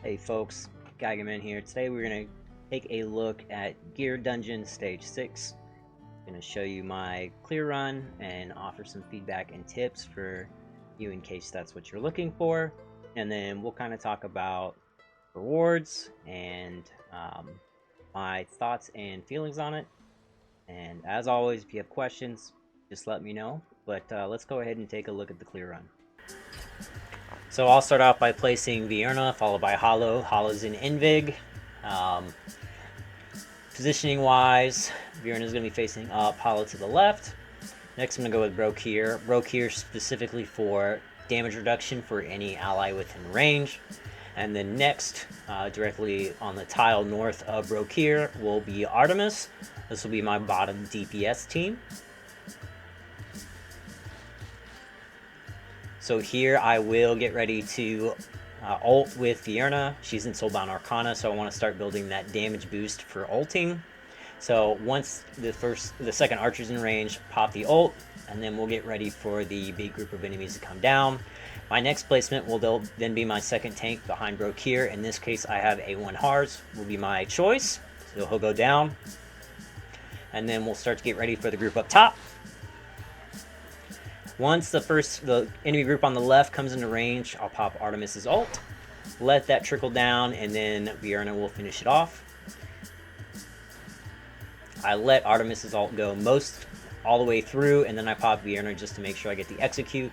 Hey folks, Geigerman here. Today we're going to take a look at Gear Dungeon Stage 6. I'm going to show you my clear run and offer some feedback and tips for you in case that's what you're looking for. And then we'll kind of talk about rewards and my thoughts and feelings on it. And as always, if you have questions, just let me know. But let's go ahead and take a look at the clear run. So I'll start off by placing Vierna, followed by Hollow. Hollow's in Invig. Positioning wise, Vierna is going to be facing up, Hollow to the left. Next, I'm going to go with Brokir. Brokir specifically for damage reduction for any ally within range. And then next, directly on the tile north of Brokir, will be Artemis. This will be my bottom DPS team. So here I will get ready to ult with Vierna. She's in Soulbound Arcana, so I want to start building that damage boost for ulting. So once the second archer's in range, pop the ult, and then we'll get ready for the big group of enemies to come down. My next placement will then be my second tank behind Brokir. In this case, I have A1 Hars, will be my choice. So he'll go down. And then we'll start to get ready for the group up top. Once the enemy group on the left comes into range, I'll pop Artemis's ult, let that trickle down, and then Vierna will finish it off. I let Artemis's ult go all the way through, and then I pop Vierna just to make sure I get the execute.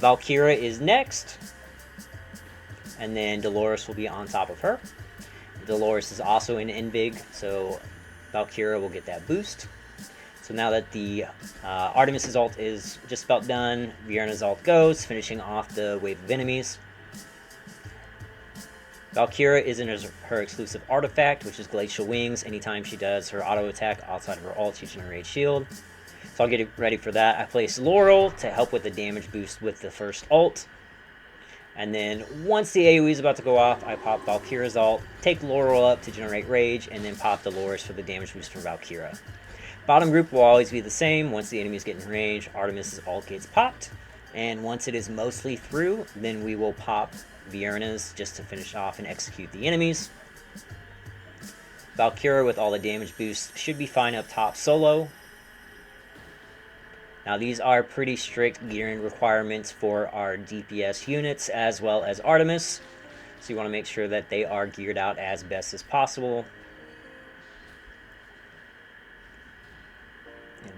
Valkyra is next, and then Dolores will be on top of her. Dolores is also in Invig, so Valkyra will get that boost. So now that the Artemis's ult is just about done, Vierna's ult goes, finishing off the wave of enemies. Valkyra is in her exclusive artifact, which is Glacial Wings. Anytime she does her auto attack outside of her ult, she generates shield. So I'll get ready for that. I place Laurel to help with the damage boost with the first ult. And then once the AoE is about to go off, I pop Valkyra's ult, take Laurel up to generate rage, and then pop Dolores for the damage boost for Valkyra. Bottom group will always be the same. Once the enemies get in range, Artemis's ult gets popped. And once it is mostly through, then we will pop Vierna's just to finish off and execute the enemies. Valkyra with all the damage boosts should be fine up top solo. Now these are pretty strict gearing requirements for our DPS units as well as Artemis. So you want to make sure that they are geared out as best as possible.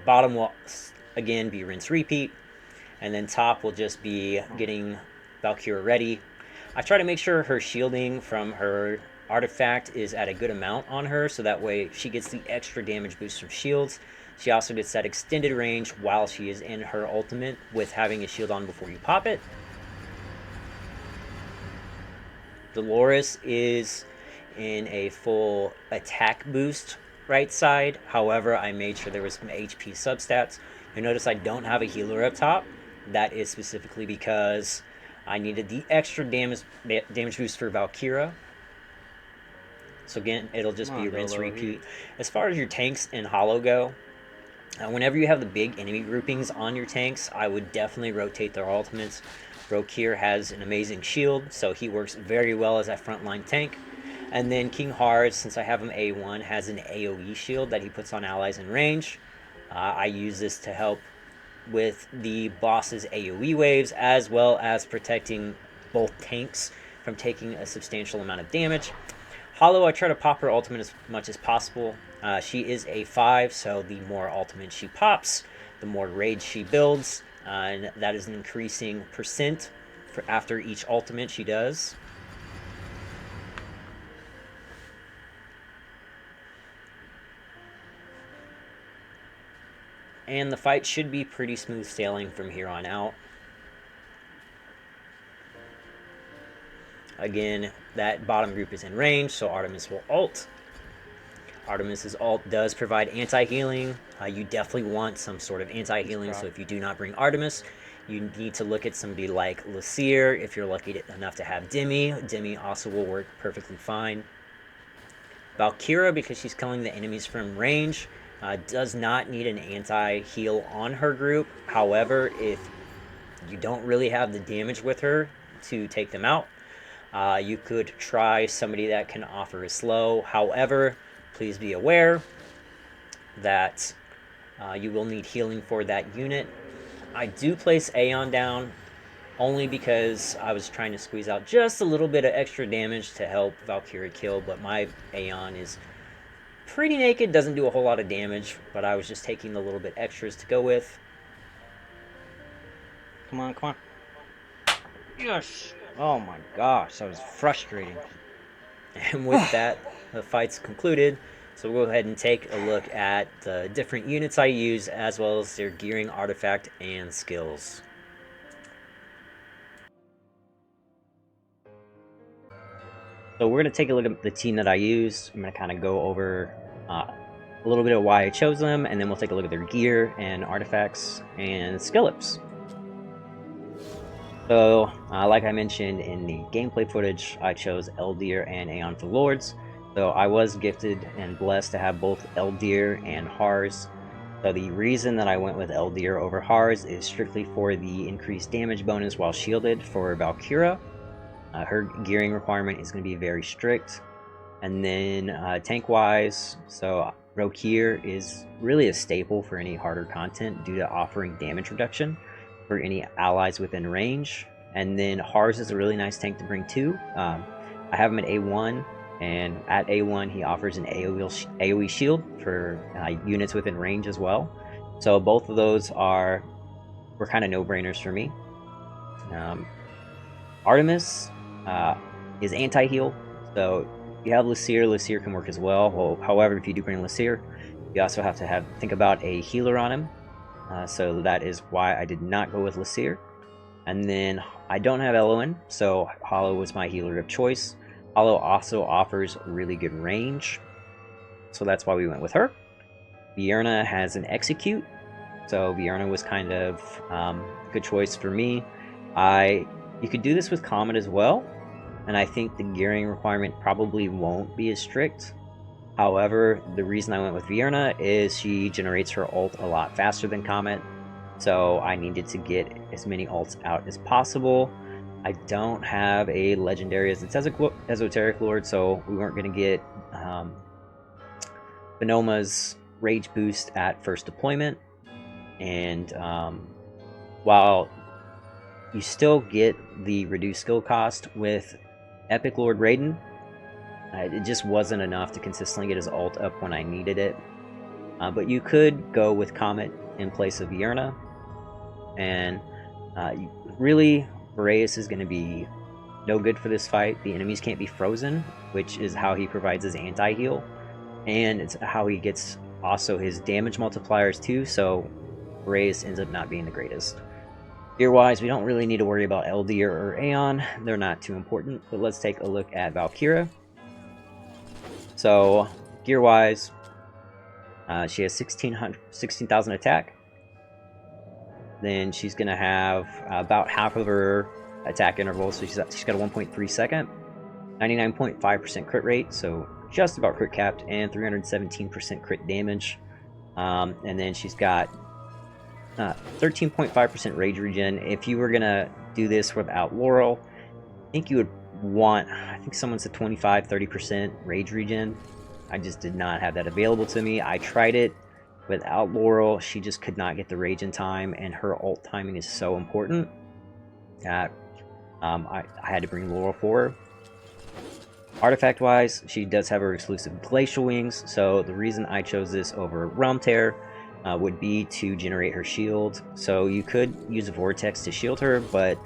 Bottom will again be rinse repeat, and then top will just be getting Valkyra ready. I try to make sure her shielding from her artifact is at a good amount on her, so that way she gets the extra damage boost from shields. She also gets that extended range while she is in her ultimate with having a shield on before you pop it. Dolores is in a full attack boost right side. However, I made sure there was some HP substats. You'll notice I don't have a healer up top. That is specifically because I needed the extra damage boost for Valkyra. So again, it'll just be rinse repeat. As far as your tanks and Hollow go, whenever you have the big enemy groupings on your tanks, I would definitely rotate their ultimates. Brokir has an amazing shield, so he works very well as that frontline tank. And then King Hars, since I have him A1, has an AoE shield that he puts on allies in range. I use this to help with the boss's AoE waves, as well as protecting both tanks from taking a substantial amount of damage. Hollow, I try to pop her ultimate as much as possible. She is A5, so the more ultimate she pops, the more rage she builds. And that is an increasing percent for after each ultimate she does. And the fight should be pretty smooth sailing from here on out. Again, that bottom group is in range, so Artemis will ult. Artemis's ult does provide anti-healing. You definitely want some sort of anti-healing, so if you do not bring Artemis, you need to look at somebody like Lysair. If you're lucky enough to have Demi, Demi also will work perfectly fine. Valkyra, because she's killing the enemies from range, does not need an anti-heal on her group. However, if you don't really have the damage with her to take them out, You could try somebody that can offer a slow. However, please be aware that you will need healing for that unit. I do place Aeon down only because I was trying to squeeze out just a little bit of extra damage to help Valkyria kill, but my Aeon is pretty naked, doesn't do a whole lot of damage, but I was just taking the little bit extras to go with. Come on, come on. Yes! Oh my gosh, that was frustrating. And with that, the fight's concluded. So we'll go ahead and take a look at the different units I use, as well as their gearing, artifact, and skills. So we're going to take a look at the team that I used. I'm going to kind of go over a little bit of why I chose them, and then we'll take a look at their gear and artifacts and skill ups. So, like I mentioned in the gameplay footage, I chose Eldir and Aeon for Lords. So I was gifted and blessed to have both Eldir and Hars. So the reason that I went with Eldir over Hars is strictly for the increased damage bonus while shielded for Valkyria. Her gearing requirement is going to be very strict. And then tank-wise, so Rokir is really a staple for any harder content due to offering damage reduction for any allies within range. And then Hars is a really nice tank to bring too. I have him at A1, and at A1 he offers an AoE shield for units within range as well. So both of those were kind of no-brainers for me. Artemis is anti-heal, so if you have Lysair can work as well. However, if you do bring Lysair, you also have to think about a healer on him. So that is why I did not go with Lysair. And then I don't have Eloin, so Hollow was my healer of choice. Hollow also offers really good range, so that's why we went with her. Vierna has an Execute, so Vierna was kind of a good choice for me. You could do this with Comet as well, and I think the gearing requirement probably won't be as strict. However, the reason I went with Vierna is she generates her ult a lot faster than Comet, so I needed to get as many ults out as possible. I don't have a legendary as its Esoteric Lord, so we weren't going to get Phenoma's Rage boost at first deployment. And while you still get the reduced skill cost with Epic Lord Raiden, it just wasn't enough to consistently get his ult up when I needed it. But you could go with Comet in place of Vierna. And really, Boreas is going to be no good for this fight. The enemies can't be frozen, which is how he provides his anti-heal. And it's how he gets also his damage multipliers too, so Boreas ends up not being the greatest. Gear-wise, we don't really need to worry about Eldir or Aeon. They're not too important, but let's take a look at Valkyria. So, gear-wise, she has 16,000 attack. Then she's going to have about half of her attack interval, so she's got a 1.3 second, 99.5% crit rate, so just about crit capped, and 317% crit damage. And then she's got 13.5% rage regen. If you were going to do this without Laurel, I think you would want, I think someone said 25-30% rage regen. I just did not have that available to me. I tried it without Laurel. She just could not get the rage in time, and her ult timing is so important that I had to bring Laurel for her. Artifact wise, she does have her exclusive Glacial Wings, so the reason I chose this over Realm Tear would be to generate her shield. So you could use a Vortex to shield her, but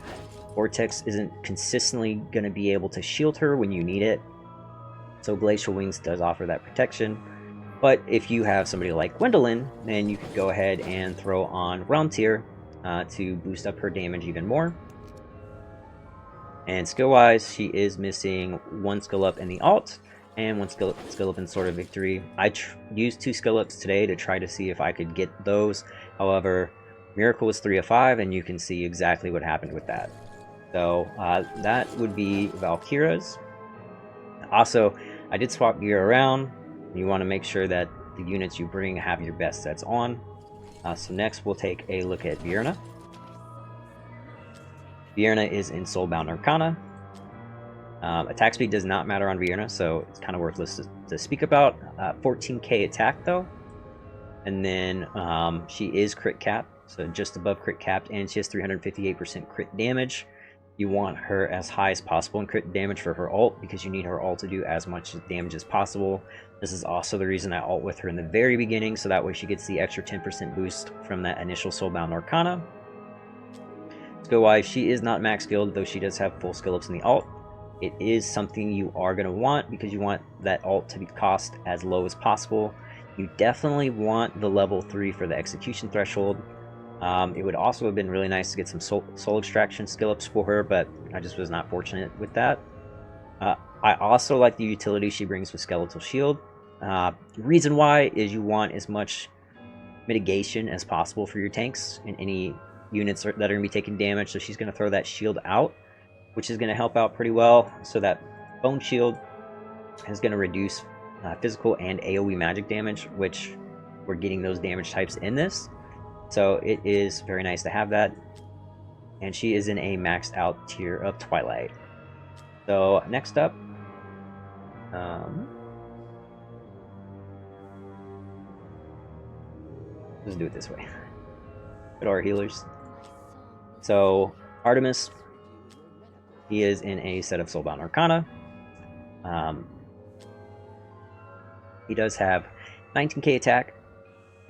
Vortex isn't consistently going to be able to shield her when you need it. So Glacial Wings does offer that protection. But if you have somebody like Gwendolyn, then you could go ahead and throw on Realm Tear to boost up her damage even more. And skill-wise, she is missing one skill up in the alt and one skill up in Sword of Victory. I used 2 skill ups today to try to see if I could get those. However, Miracle was 3 of 5, and you can see exactly what happened with that. So that would be Valkyria's. Also, I did swap gear around. You want to make sure that the units you bring have your best sets on. So next we'll take a look at Vierna. Vierna is in Soulbound Arcana. Attack speed does not matter on Vierna, so it's kind of worthless to speak about. 14k attack though, and then she is crit capped, so just above crit capped, and she has 358% crit damage. You want her as high as possible in crit damage for her ult, because you need her ult to do as much damage as possible. This is also the reason I ult with her in the very beginning, so that way she gets the extra 10% boost from that initial Soulbound Arcana. Skill wise, she is not max skilled, though she does have full skill ups in the ult. It is something you are going to want, because you want that ult to be cost as low as possible. You definitely want the level 3 for the execution threshold. It would also have been really nice to get some soul extraction skill ups for her, but I just was not fortunate with that. I also like the utility she brings with Skeletal Shield. The reason why is you want as much mitigation as possible for your tanks and any units that are going to be taking damage, so she's going to throw that shield out, which is going to help out pretty well. So that Bone Shield is going to reduce physical and AoE magic damage, which we're getting those damage types in this. So it is very nice to have that. And she is in a maxed out tier of Twilight. So next up, let's do it this way. Go to our healers. So Artemis, he is in a set of Soulbound Arcana. He does have 19k attack,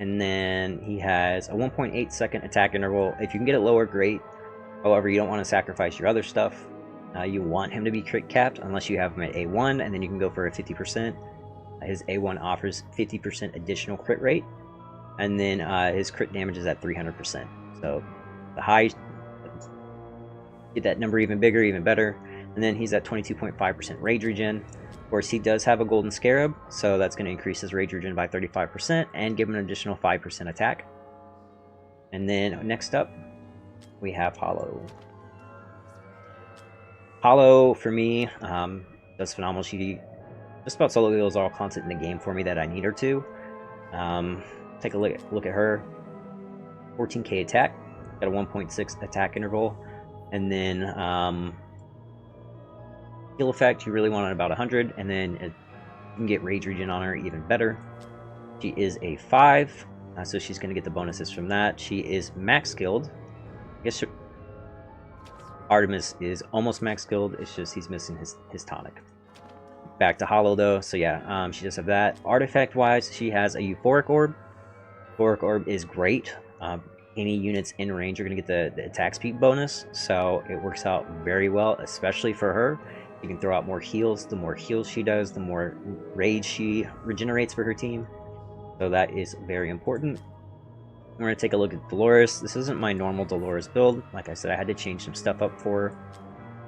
and then he has a 1.8 second attack interval. If you can get it lower, great. However, you don't want to sacrifice your other stuff. You want him to be crit capped unless you have him at A1, and then you can go for a 50%. His A1 offers 50% additional crit rate, and then his crit damage is at 300%. So the high, get that number even bigger, even better. And then he's at 22.5% rage regen. Of course, he does have a golden scarab, so that's going to increase his rage regen by 35% and give him an additional 5% attack. And then next up, we have Hollow. Hollow, for me, does phenomenal. She just about solo heals all content in the game for me that I need her to. Take a look at her. 14k attack, got a 1.6 attack interval, and then heal effect you really want at about 100, and then you can get rage regen on her even better. She is a 5, so she's going to get the bonuses from that. She is max skilled. I guess Artemis is almost max skilled, it's just he's missing his tonic. Back to Hollow though, so yeah, she does have that. Artifact wise, she has a Euphoric Orb. Euphoric Orb is great. Any units in range are going to get the attack speed bonus, so it works out very well, especially for her. You can throw out more heals. The more heals she does, the more rage she regenerates for her team. So that is very important. We're going to take a look at Dolores. This isn't my normal Dolores build. Like I said, I had to change some stuff up for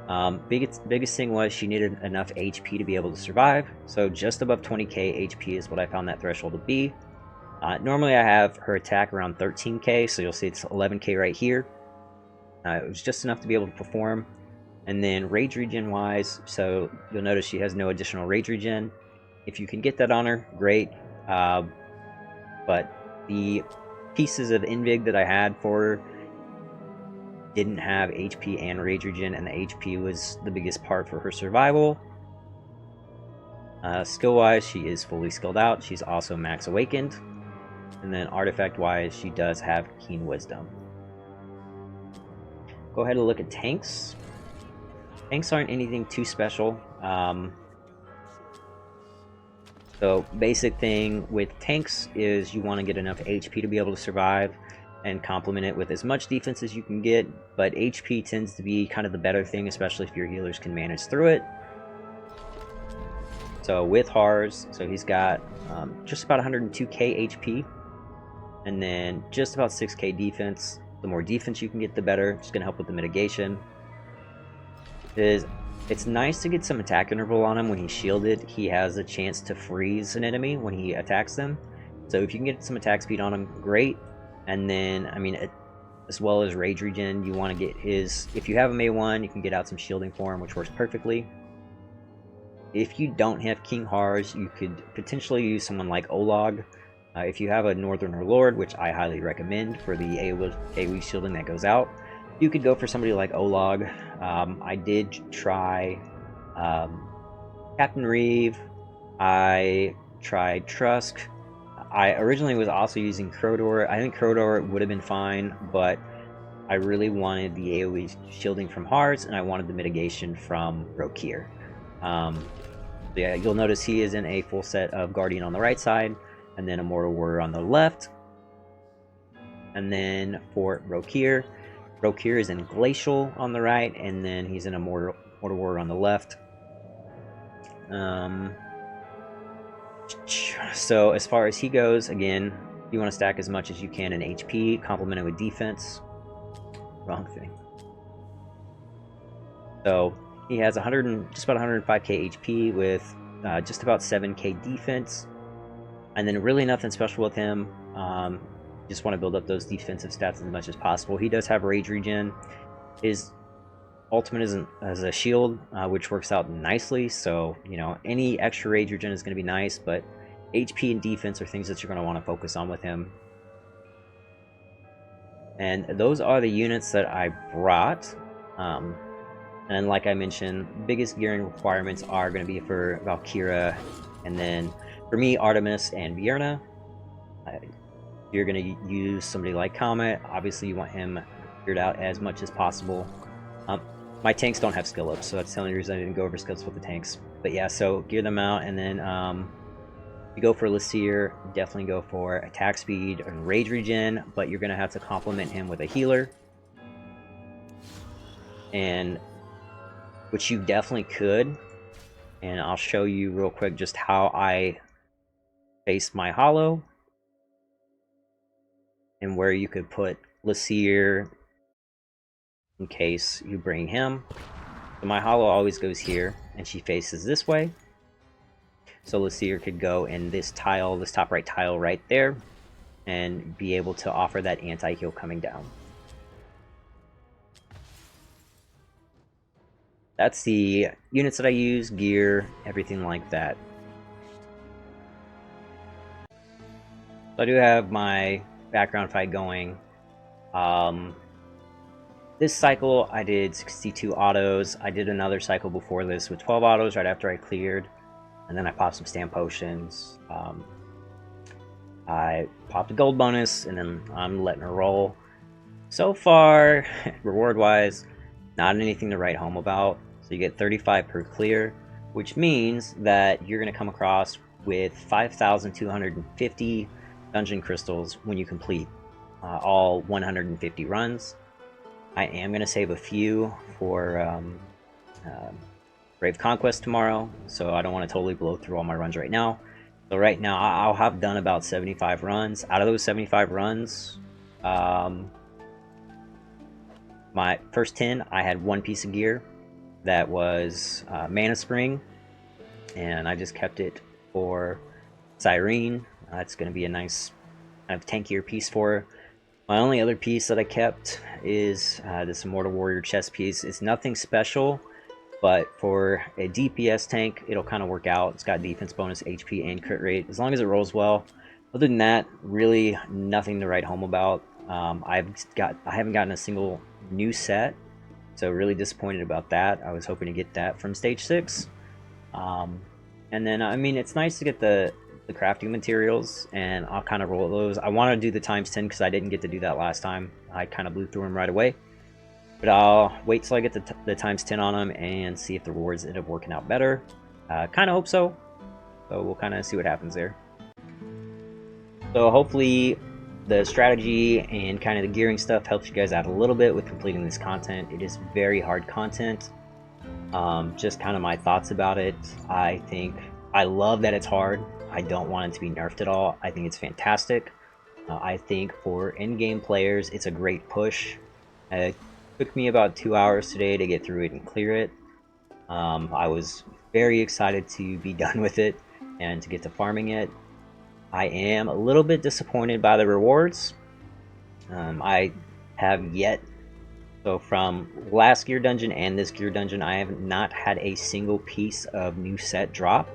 her. Biggest thing was she needed enough HP to be able to survive. So just above 20k HP is what I found that threshold to be. Normally I have her attack around 13k, so you'll see it's 11k right here. It was just enough to be able to perform. And then rage regen wise, so you'll notice she has no additional rage regen. If you can get that on her, great. But the pieces of Invig that I had for her didn't have HP and rage regen, and the HP was the biggest part for her survival. Skill wise, she is fully skilled out. She's also max awakened. And then artifact wise, she does have Keen Wisdom. Go ahead and look at tanks. Tanks aren't anything too special. So basic thing with tanks is you want to get enough HP to be able to survive and complement it with as much defense as you can get, but HP tends to be kind of the better thing, especially if your healers can manage through it. So with Hars, so he's got just about 102k HP, and then just about 6k defense. The more defense you can get, the better. It's going to help with the mitigation. It's nice to get some attack interval on him when he's shielded. He has a chance to freeze an enemy when he attacks them. So if you can get some attack speed on him, great. And then, I mean, as well as rage regen, you want to get his... If you have him A1, you can get out some shielding for him, which works perfectly. If you don't have King Hars, you could potentially use someone like Olog. If you have a Northerner Lord, which I highly recommend for the AoE shielding that goes out, you could go for somebody like Olog. I did try Captain Reeve, I tried Trusk. I originally was also using Crodor. I think Crodor would have been fine, but I really wanted the AoE shielding from Hearts, and I wanted the mitigation from Rokir. Yeah, you'll notice he is in a full set of Guardian on the right side, and then Immortal Warrior on the left. And then for Rokir, Rokir is in Glacial on the right, and then he's in Immortal Warrior on the left. So as far as he goes, again, you want to stack as much as you can in HP, complemented with defense. Wrong thing. So he has just about 105k HP with just about 7k defense, and then really nothing special with him. Just want to build up those defensive stats as much as possible. He does have rage regen. His ultimate is as a shield, which works out nicely. So any extra rage regen is going to be nice, but HP and defense are things that you're going to want to focus on with him. And those are the units that I brought. And like I mentioned, biggest gearing requirements are going to be for Valkyria, and then for me, Artemis and Vierna. You're going to use somebody like Comet. Obviously, you want him geared out as much as possible. My tanks don't have skill ups, so that's the only reason I didn't go over skills with the tanks. But yeah, so gear them out, and then you go for Lysier, definitely go for attack speed and rage regen, but you're going to have to complement him with a healer. And which you definitely could, and I'll show you real quick just how I face my Hollow and where you could put Lysier in case you bring him. So my Hollow always goes here, and she faces this way. So Lysier could go in this tile, this top right tile right there, and be able to offer that anti-heal coming down. That's the units that I use, gear, everything like that. So I do have my background fight going. This cycle I did 62 autos. I did another cycle before this with 12 autos right after I cleared. And then I popped some stand potions. I popped a gold bonus, and then I'm letting her roll. So far, reward-wise, not anything to write home about. So you get 35 per clear, which means that you're going to come across with 5,250 dungeon crystals when you complete all 150 runs. I am going to save a few for Brave Conquest tomorrow, so I don't want to totally blow through all my runs right now. So right now, I'll have done about 75 runs. Out of those 75 runs, my first 10, I had one piece of gear. That was Mana Spring, and I just kept it for Cyrene. That's going to be a nice kind of tankier piece for her. My only other piece that I kept is this Immortal Warrior chest piece. It's nothing special, but for a DPS tank, it'll kind of work out. It's got defense bonus, HP, and crit rate, as long as it rolls well. Other than that, really nothing to write home about. I haven't gotten a single new set, so really disappointed about that. I was hoping to get that from stage 6. And then, I mean, it's nice to get the crafting materials, and I'll kind of roll those. I want to do the times 10 because I didn't get to do that last time. I kind of blew through them right away. But I'll wait till I get the times 10 on them and see if the rewards end up working out better. Kind of hope so. So we'll kind of see what happens there. So hopefully the strategy and kind of the gearing stuff helps you guys out a little bit with completing this content. It is very hard content. Just kind of my thoughts about it. I love that it's hard. I don't want it to be nerfed at all. I think it's fantastic. I think for in-game players, it's a great push. It took me about 2 hours today to get through it and clear it. I was very excited to be done with it and to get to farming it. I am a little bit disappointed by the rewards. I have yet, so from last gear dungeon and this gear dungeon, I have not had a single piece of new set drop.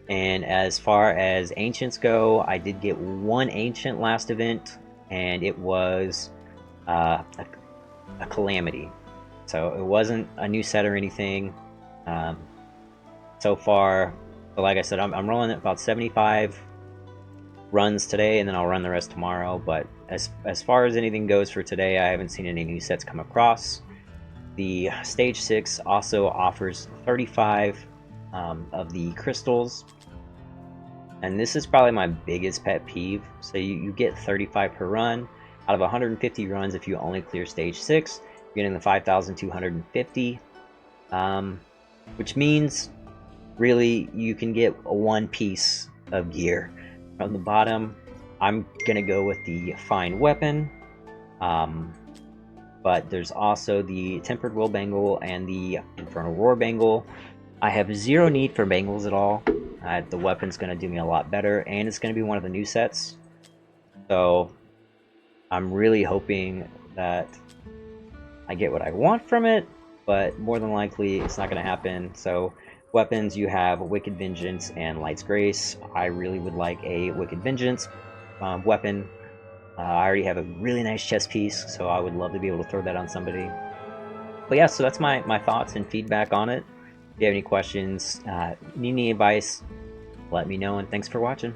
And as far as ancients go, I did get one ancient last event, and it was a calamity. So it wasn't a new set or anything. so far. But like I said, I'm rolling at about 75 runs today, and then I'll run the rest tomorrow. But as far as anything goes for today, I haven't seen any new sets come across. The Stage 6 also offers 35 of the crystals, and this is probably my biggest pet peeve. So you get 35 per run. Out of 150 runs, if you only clear Stage 6, you're getting the 5,250, which means really you can get one piece of gear. From the bottom, I'm gonna go with the Fine Weapon, but there's also the Tempered Will Bangle and the Infernal Roar Bangle. I have zero need for bangles at all. The weapon's gonna do me a lot better, and it's gonna be one of the new sets. So I'm really hoping that I get what I want from it, but more than likely it's not gonna happen. So weapons, you have Wicked Vengeance and Light's Grace. I really would like a Wicked Vengeance weapon. I already have a really nice chest piece, so I would love to be able to throw that on somebody. But yeah, so that's my thoughts and feedback on it. If you have any questions, need any advice, let me know, and thanks for watching.